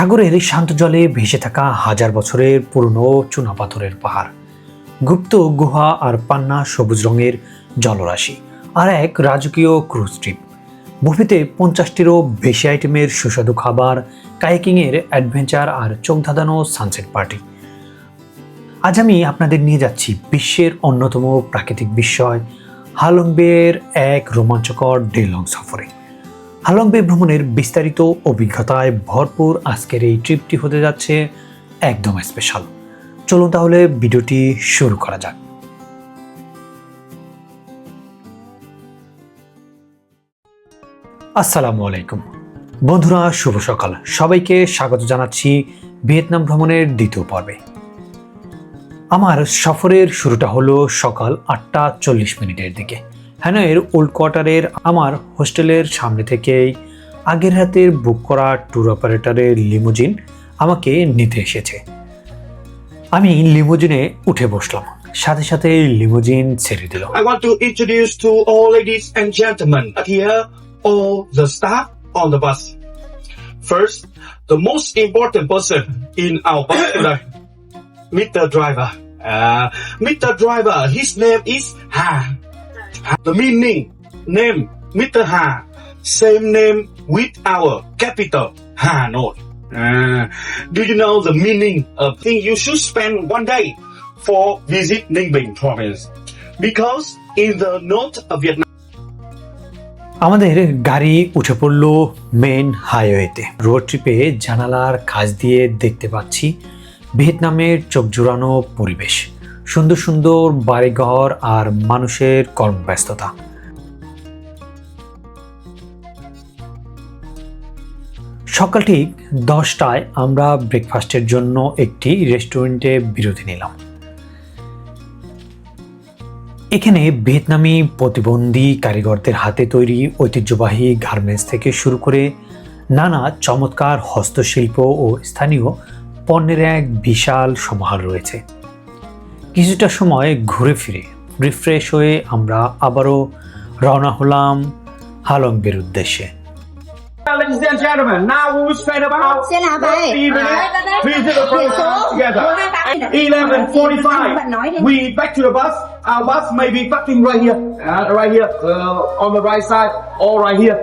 সাগরের শান্ত জলে ভেসে থাকা হাজার বছরের পুরনো চুনাপাথরের পাহাড়, গুপ্ত গুহা আর পান্না সবুজ রঙের জলরাশি, আর এক রাজকীয় ক্রুজ ট্রিপ। বুফেতে 50টিরও বেশি আইটেমের সুস্বাদু খাবার, কায়াকিংয়ের অ্যাডভেঞ্চার আর চোখ ধাঁধানো সানসেট পার্টি। আজ আমি আপনাদের নিয়ে যাচ্ছি বিশ্বের অন্যতম প্রাকৃতিক বিস্ময় হালং বের এক রোমাঞ্চকর ডে লং সফরে। হালং বে ভ্রমণের বিস্তারিত অভিজ্ঞতায় ভরপুর আজকের এই ট্রিপটি হতে যাচ্ছে একদম স্পেশাল। চলুন তাহলে ভিডিওটি শুরু করা যাক। আসসালামু আলাইকুম বন্ধুরা, শুভ সকাল। সবাইকে স্বাগত জানাচ্ছি ভিয়েতনাম ভ্রমণের দ্বিতীয় পর্বে। আমার সফরের শুরুটা হলো সকাল 8:40 দিকে। হ্যানয়ের ওল্ড কোয়ার্টারের আমার হোস্টেলের সামনে থেকেই আগের রাতের বুক করা ট্যুর অপারেটরের লিমুজিন আমাকে নিতে এসেছে। আমি লিমুজিনে উঠে বসলাম, সাথে সাথে লিমুজিন ছেড়ে দিল। I want to introduce to all ladies and gentlemen here, all the staff on the bus. First, the most important person in our bus today, Mr. Driver. Mr. Driver, his name is Ha. The meaning, name, Mr. Ha. Same name with our capital, Hanoi. Do you know the meaning of thing you should spend one day for visit Ninh Bình province? Because in the north of Vietnam, আমাদের গাড়ি উঠে পড়ল main হাইওয়েতে। Road ট্রিপে জানালার কাছ দিয়ে দেখতে পাচ্ছি ভিয়েতনামের চোখ জুড়ানো পরিবেশ, সুন্দর সুন্দর বাড়িঘর আর মানুষের কর্মব্যস্ততা। সকাল ঠিক 10টায় আমরা ব্রেকফাস্টের জন্য একটি রেস্টুরেন্টে বিরতি নিলাম। এখানে ভিয়েতনামি প্রতিবন্ধী কারিগরদের হাতে তৈরি ঐতিহ্যবাহী গার্মেন্টস থেকে শুরু করে নানা চমৎকার হস্তশিল্প ও স্থানীয় পণ্যের এক বিশাল সমাহার রয়েছে। কিছুটা সময় ঘুরে ফিরে রিফ্রেশ হয়ে আমরা আবারও রওনা হলাম হালং বের উদ্দেশ্যে। ladies and gentlemen, now we will straight about Xin hả bà? visit the program together. 11:45. We back to the bus. Our bus may be parking right here, on the right side, or right here.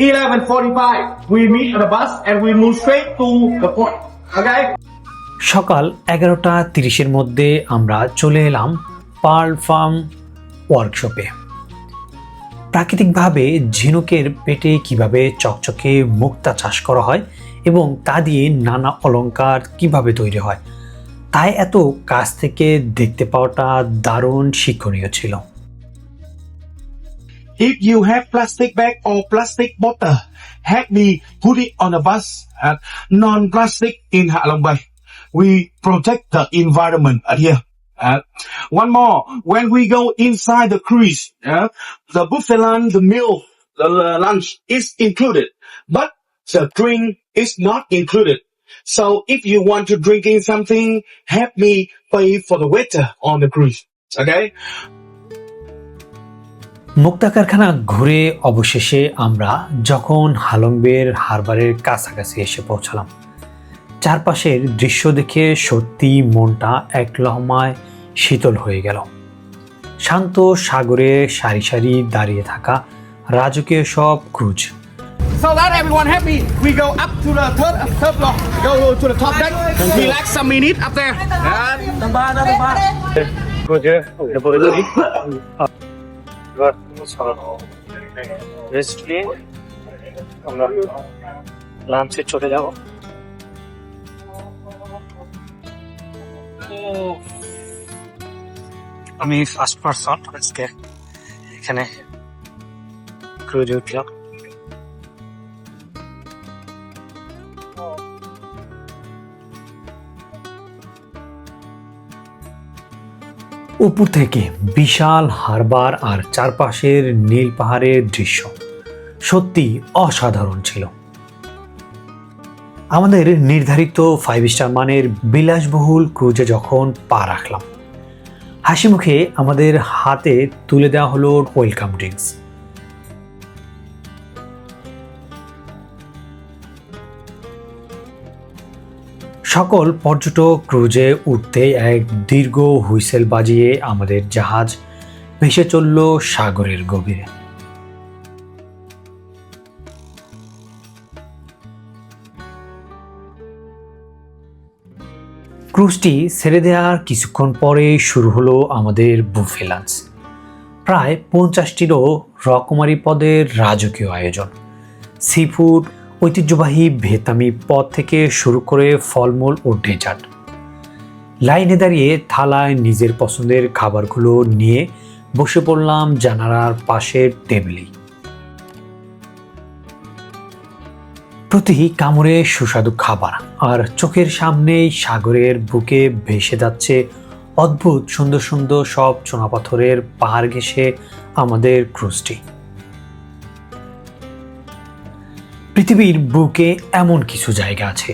11:45. We meet at the bus and we move straight to the point. Okay? সকাল 11:30 মধ্যে আমরা চলে এলাম pearl farm ওয়ার্কশপে। প্রাকৃতিকভাবে ঝিনুকের পেটে কিভাবে চকচকে মুক্তা চাষ করা হয় এবং তা দিয়ে নানা অলংকার কিভাবে তৈরি হয়, তাই এত কাছ থেকে দেখতে পাওয়াটা দারুণ শিক্ষণীয় ছিল। If you have plastic bag or plastic bottle, help me put it on the bus. Non-plastic in Ha Long Bay. We protect the environment here. One more, when we go inside the cruise, the buffet lunch, the meal, the lunch is included, but the drink is not included. So if you want to drink in something, help me pay for the waiter on the cruise. Okay? মুক্তা কারখানা ঘুরে অবশেষে আমরা যখন Ha Long বের হারবারের কাছাকাছি এসে পৌঁছালাম, চারপাশের দৃশ্য দেখে সত্যি মনটা এক লহমায় শীতল হয়ে গেল। শান্ত সাগরে সারি সারি দাঁড়িয়ে থাকা রাজকীয় সব cruise. So that everyone happy, we go up to the third floor, go to the top deck, relax some minute up there. Rest নিয়ে আমরা লাঞ্চে চলে যাব। আমি ফার্স্ট পারসন আজকে এখানে ক্রুজে উঠলাম। উপর থেকে বিশাল হারবার আর চারপাশের নীল পাহাড়ের দৃশ্য সত্যি অসাধারণ ছিল। আমাদের নির্ধারিত 5 স্টার মানের বিলাসবহুল ক্রুজে যখন পা রাখলাম, হাসি মুখে আমাদের হাতে তুলে দেওয়া হলো ওয়েলকাম ড্রিঙ্কস। সকল পর্যটক ক্রুজে উঠতে এক দীর্ঘ হুইসেল বাজিয়ে আমাদের জাহাজ ভেসে চলল সাগরের গভীরে। ক্রুজটি ছেড়ে দেওয়ার কিছুক্ষণ পরে শুরু হলো আমাদের বুফে লাঞ্চ। প্রায় 50টিরও রকমারি পদের রাজকীয় আয়োজন। সি ফুড, ঐতিহ্যবাহী ভিয়েতনামি পদ থেকে শুরু করে ফলমূল ও ডেজার্ট। লাইনে দাঁড়িয়ে থালায় নিজের পছন্দের খাবারগুলো নিয়ে বসে পড়লাম জানালার পাশের টেবিলে। প্রতি কামড়ে সুস্বাদু খাবার আর চোখের সামনেই সাগরের বুকে ভেসে যাচ্ছে অদ্ভুত সুন্দর সুন্দর সব চুনাপাথরের পাহাড় ঘেঁষে আমাদের ক্রুজটি। পৃথিবীর বুকে এমন কিছু জায়গা আছে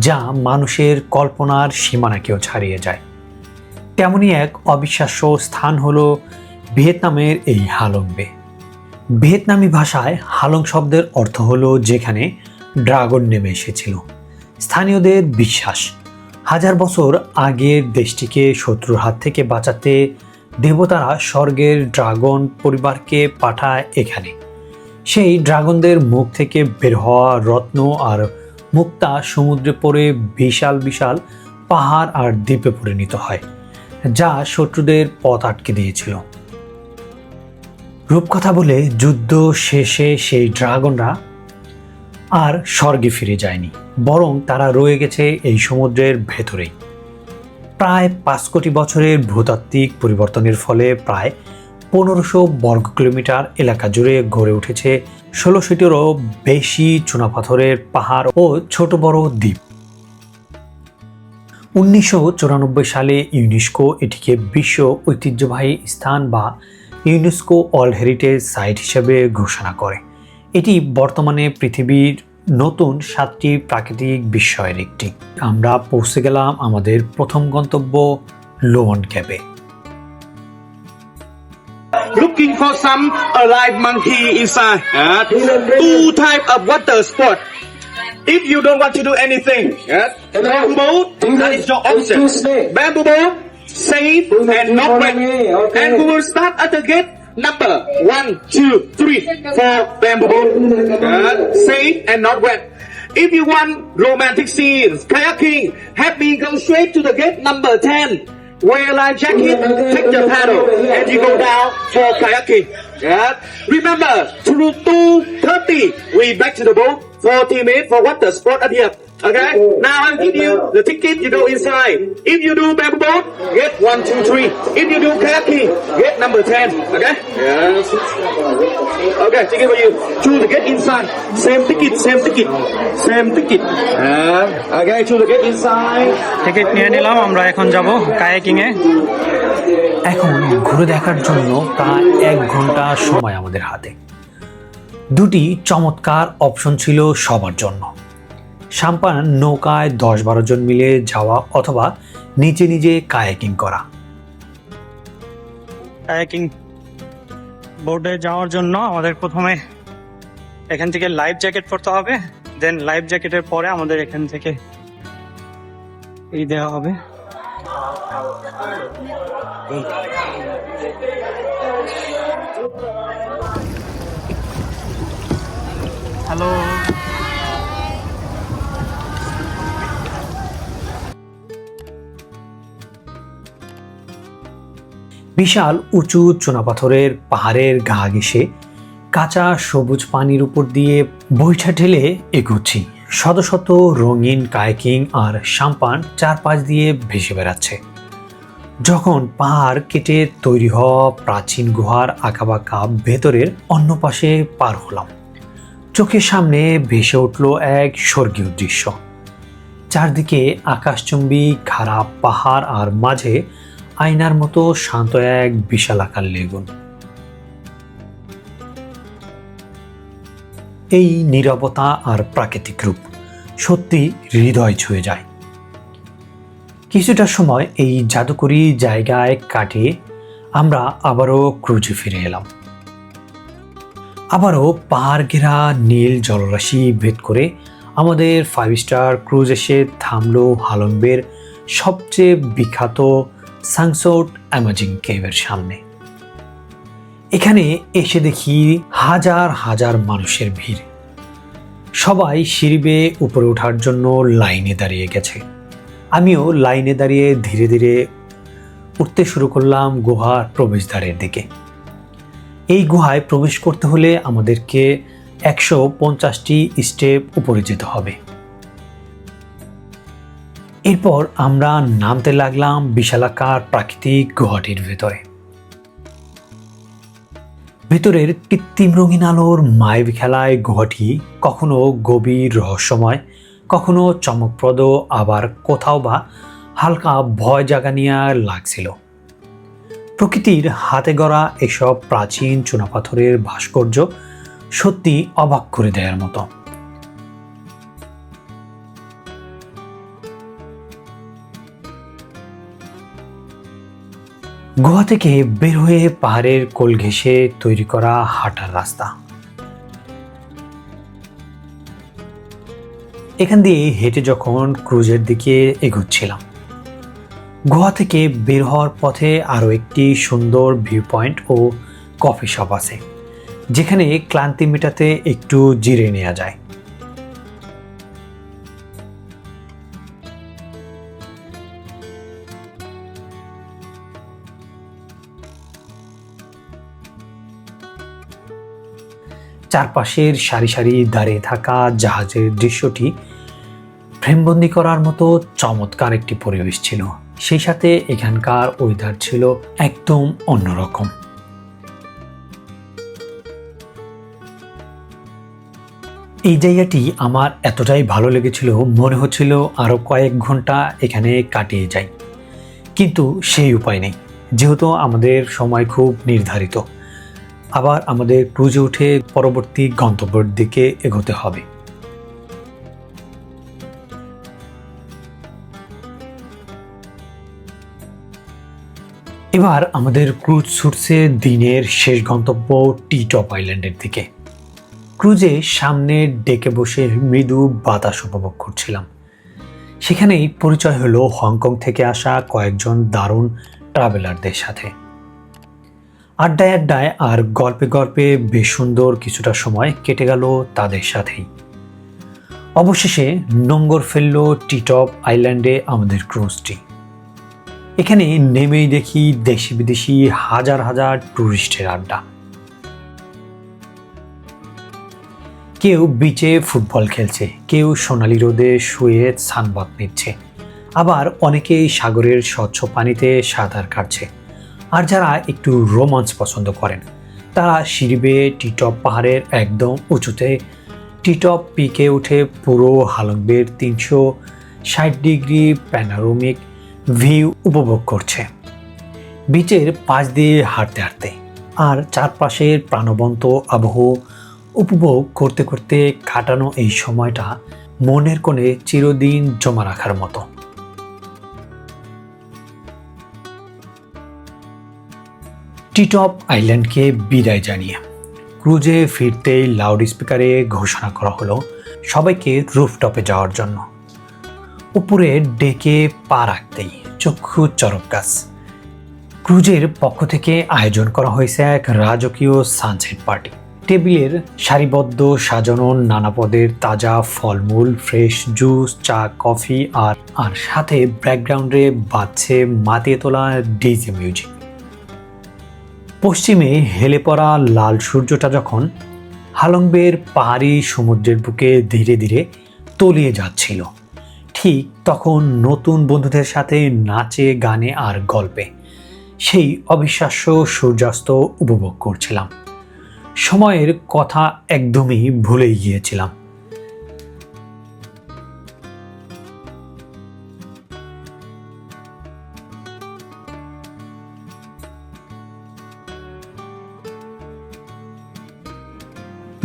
যা মানুষের কল্পনার সীমানাকেও ছাড়িয়ে যায়। তেমনই এক অবিশ্বাস্য স্থান হলো ভিয়েতনামের এই হালং বে। ভিয়েতনামি ভাষায় হালং শব্দের অর্থ হলো যেখানে ড্রাগন নেমে এসেছিল। স্থানীয়দের বিশ্বাস, 1000 বছর আগের দেশটিকে শত্রুর হাত থেকে বাঁচাতে দেবতারা স্বর্গের ড্রাগন পরিবারকে পাঠায় এখানে। সেই ড্রাগনদের মুখ থেকে বের হওয়া রত্ন আর মুক্তা সমুদ্রে পড়ে বিশাল বিশাল পাহাড় আর দ্বীপে পরিণত হয়, যা শত্রুদের পথ আটকে দিয়েছিল। রূপকথা বলে যুদ্ধ শেষে সেই ড্রাগনরা আর স্বর্গে ফিরে যায়নি, বরং তারা রয়ে গেছে এই সমুদ্রের ভেতরেই। প্রায় 5 কোটি বছরের ভূতাত্ত্বিক পরিবর্তনের ফলে প্রায় 1500 বর্গ কিলোমিটার এলাকা জুড়ে গড়ে উঠেছে 1600টিরও বেশি চুনাপাথরের পাহাড় ও ছোট বড় দ্বীপ। 1994 সালে ইউনেস্কো এটিকে বিশ্ব ঐতিহ্যবাহী স্থান বা ইউনেস্কো ওয়ার্ল্ড হেরিটেজ সাইট হিসেবে ঘোষণা করে। এটি বর্তমানে পৃথিবীর নতুন 7টি প্রাকৃতিক বিস্ময়ের একটি। আমরা পৌঁছে গেলাম আমাদের প্রথম গন্তব্য লোয়ন ক্যাবে। Looking for some alive monkey inside. Two type of water sport. If you don't want to do anything, bamboo boat, that is your option. Bamboo boat, safe and not wet. And we will start at the gate number 1, 2, 3 for bamboo boat. Safe and not wet. If you want romantic scenes, kayaking, have me go straight to the gate number 10. Wear a life jacket, take your paddle, and you go down for kayaking. Remember, through 2:30, we back to the boat. 40 minutes for water sport up here. Okay? Now I'll give you the ticket, you go inside. If you do bamboo boat, get 1, 2, 3. If you do kayaking, get number 10. Okay? Yes. Okay, ticket for you. Choose the get inside. Same ticket, same ticket. Same ticket. Okay, choose the get inside. Ticket নিয়ে নিলাম, আমরা এখন যাব kayaking এ। এখন ঘুরে দেখার জন্য প্রায় 1 ঘন্টা সময় আমাদের হাতে। দুটি চমৎকার অপশন ছিল সবার জন্য। সাম্পান নৌকায় 10-12 জন মিলে যাওয়া অথবা নিচে নিজে কায়াকিং করা। কায়াকিং বোর্ডে যাওয়ার জন্য আমাদের প্রথমে এখান থেকে লাইফ জ্যাকেট পরতে হবে, দেন লাইফ জ্যাকেটের পরে আমাদের এখান থেকে এই দেওয়া হবে। হ্যালো, বিশাল উঁচু চুনাপাথরের পাহাড়ের গা ঘেঁষে কাঁচা সবুজ পানির উপর দিয়ে বৈঠা ঠেলে এগোচ্ছি। শত শত রঙিন কায়াকিং আর সাম্পান চারপাশ দিয়ে ভেসে বেড়াচ্ছে। যখন পাহাড় কেটে তৈরি হওয়া প্রাচীন গুহার আঁকাবাঁকা ভেতরের অন্য পাশে পার হলাম, চোখের সামনে ভেসে উঠল এক স্বর্গীয় দৃশ্য। চারদিকে আকাশচুম্বী খারাপ পাহাড় আর মাঝে আয়নার মতো শান্ত এক বিশালাকার লেগুন। এই নীরবতা আর প্রাকৃতিক রূপ সত্যি হৃদয় ছুঁয়ে যায়। কিছুটা সময় এই জাদুকরী জায়গায় কাটিয়ে আমরা আবারও ক্রুজে ফিরে এলাম। আবারও পাহাড় ঘেরা নীল জলরাশি ভেদ করে আমাদের 5 স্টার ক্রুজ এসে থামলো হালংবের সবচেয়ে বিখ্যাত সাংসোট অ্যামাজিং কেভের সামনে। এখানে এসে দেখি হাজার হাজার মানুষের ভিড়। সবাই সিঁড়ি বেয়ে উপরে ওঠার জন্য লাইনে দাঁড়িয়ে গেছে। আমিও লাইনে দাঁড়িয়ে ধীরে ধীরে উঠতে শুরু করলাম গুহার প্রবেশদ্বারের দিকে। এই গুহায় প্রবেশ করতে হলে আমাদেরকে 150টি স্টেপ উপরে যেতে হবে। এরপর আমরা নামতে লাগলাম বিশালাকার প্রাকৃতিক গুহাটির ভেতরে। ভেতরের কৃত্রিম রঙিন আলোর মায়াবী খেলায় গুহাটি কখনো গভীর রহস্যময়, কখনো চমকপ্রদ, আবার কোথাও বা হালকা ভয় জাগানিয়া লাগছিল। প্রকৃতির হাতে গড়া এসব প্রাচীন চুনাপাথরের ভাস্কর্য সত্যি অবাক করে দেওয়ার মতো। গুহা থেকে বের হয়ে পাহাড়ের কোল ঘেঁষে তৈরি করা হাঁটার রাস্তা। এখান দিয়ে হেঁটে যখন ক্রুজের দিকে এগোচ্ছিলাম, গুহা থেকে বের হওয়ার পথে আরও একটি সুন্দর ভিউ পয়েন্ট ও কফি শপ আছে, যেখানে ক্লান্তি মেটাতে একটু জিরে নেওয়া যায়। চারপাশের সারি সারি দাঁড়িয়ে থাকা জাহাজের দৃশ্যটি ফ্রেমবন্দি করার মতো চমৎকার একটি পরিবেশ ছিল। সেই সাথে এখানকার ওয়েদার ছিল একদম অন্যরকম। এই জায়গাটি আমার এতটাই ভালো লেগেছিল, মনে হচ্ছিল আরো কয়েক ঘন্টা এখানে কাটিয়ে যাই, কিন্তু সেই উপায় নেই, যেহেতু আমাদের সময় খুব নির্ধারিত। আবার আমাদের ক্রুজে উঠে পরবর্তী গন্তব্যের দিকে এগোতে হবে। এবার আমাদের ক্রুজ ছুটছে দিনের শেষ গন্তব্য টি-টপ আইল্যান্ডের দিকে। ক্রুজে সামনে ডেকে বসে মৃদু বাতাস উপভোগ করছিলাম। সেখানেই পরিচয় হলো হংকং থেকে আসা কয়েকজন দারুণ ট্রাভেলারদের সাথে। আড্ডায় আড্ডায় আর গল্পে গল্পে বেশ সুন্দর কিছুটা সময় কেটে গেল তাদের সাথেই। অবশেষে নোঙ্গর ফেলল টি-টপ আইল্যান্ডে আমাদের ক্রুজটি। এখানে নেমেই দেখি দেশি বিদেশি হাজার হাজার টুরিস্টের আড্ডা। কেউ বিচে ফুটবল খেলছে, কেউ সোনালি রোদে শুয়ে সানবাত নিচ্ছে, আবার অনেকেই সাগরের স্বচ্ছ পানিতে সাঁতার কাটছে। আর যারা একটু রোমান্স পছন্দ করেন, তারা সিঁড়ি বেয়ে টি-টপ পাহাড়ের একদম উঁচুতে টি-টপ পিকে উঠে পুরো হালংবের 360 ডিগ্রি প্যানোরামিক ভিউ উপভোগ করছে। বিচের পাশ দিয়ে হাঁটতে হাঁটতে আর চারপাশের প্রাণবন্ত আবহ উপভোগ করতে করতে কাটানো এই সময়টা মনের কোণে চিরদিন জমা রাখার মতো। টি-টপ আইল্যান্ডকে বিদায় জানিয়ে ক্রুজে ফিরতেই লাউড স্পিকারে ঘোষণা করা হলো সবাইকে রুফটপে যাওয়ার জন্য। উপরে ডেকে পা রাখতেই চক্ষু চরক গাছ। ক্রুজের পক্ষ থেকে আয়োজন করা হয়েছে এক রাজকীয় সানসেট পার্টি। টেবিলের সারিবদ্ধ সাজানো নানা পদের তাজা ফলমূল, ফ্রেশ জুস, চা, কফি আর সাথে ব্যাকগ্রাউন্ডে বাজছে মাতিয়ে তোলা ডিজে মিউজিক। পশ্চিমে হেলে পড়া লাল সূর্যটা যখন হালংবের পাহাড়ি সমুদ্রের বুকে ধীরে ধীরে তলিয়ে যাচ্ছিল, ঠিক তখন নতুন বন্ধুদের সাথে নাচে, গানে আর গল্পে সেই অবিশ্বাস্য সূর্যাস্ত উপভোগ করছিলাম। সময়ের কথা একদমই ভুলেই গিয়েছিলাম।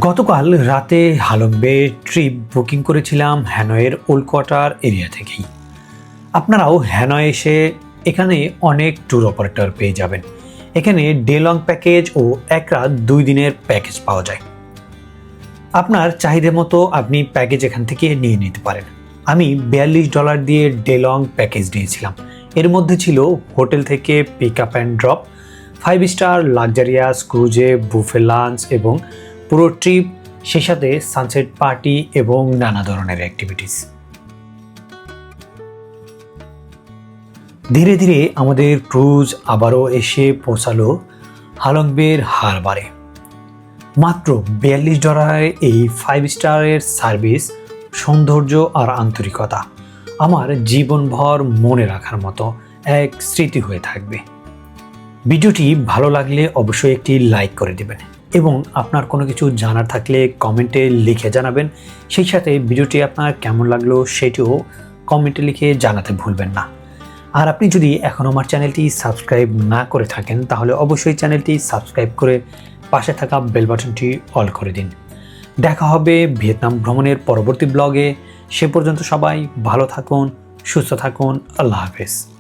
গতকাল রাতে হালংবে ট্রিপ বুকিং করেছিলাম হ্যানয়ের ওল্ড কোয়ার্টার এরিয়া থেকেই। আপনারাও হ্যানয় এসে এখানে অনেক ট্যুর অপারেটর পেয়ে যাবেন। এখানে ডে লং প্যাকেজ ও 1 রাত 2 দিনের প্যাকেজ পাওয়া যায়। আপনার চাহিদা মতো আপনি প্যাকেজ এখান থেকে নিয়ে নিতে পারেন। আমি $42 দিয়ে ডে-লং প্যাকেজ নিয়েছিলাম। এর মধ্যে ছিল হোটেল থেকে pick up and drop, 5 star luxurious ক্রুজে বুফে লাঞ্চ এবং পুরো ট্রিপ, সেই সাথে সানসেট পার্টি এবং নানা ধরনের অ্যাক্টিভিটিস। ধীরে ধীরে আমাদের ক্রুজ আবারও এসে পৌঁছালো হালং বের হারবারে। মাত্র $42 এই 5 স্টারের সার্ভিস, সৌন্দর্য আর আন্তরিকতা আমার জীবনভর মনে রাখার মতো এক স্মৃতি হয়ে থাকবে। ভিডিওটি ভালো লাগলে অবশ্যই একটি লাইক করে দেবেন এবং আপনার কোনো কিছু জানার থাকলে কমেন্টে লিখে জানাবেন। সেই সাথে ভিডিওটি আপনার কেমন লাগলো সেটিও কমেন্টে লিখে জানাতে ভুলবেন না। আর আপনি যদি এখনও আমার চ্যানেলটি সাবস্ক্রাইব না করে থাকেন তাহলে অবশ্যই চ্যানেলটি সাবস্ক্রাইব করে পাশে থাকা বেল বাটনটি অল করে দিন। দেখা হবে ভিয়েতনাম ভ্রমণের পরবর্তী ব্লগে। সে পর্যন্ত সবাই ভালো থাকুন, সুস্থ থাকুন। আল্লাহ হাফেজ।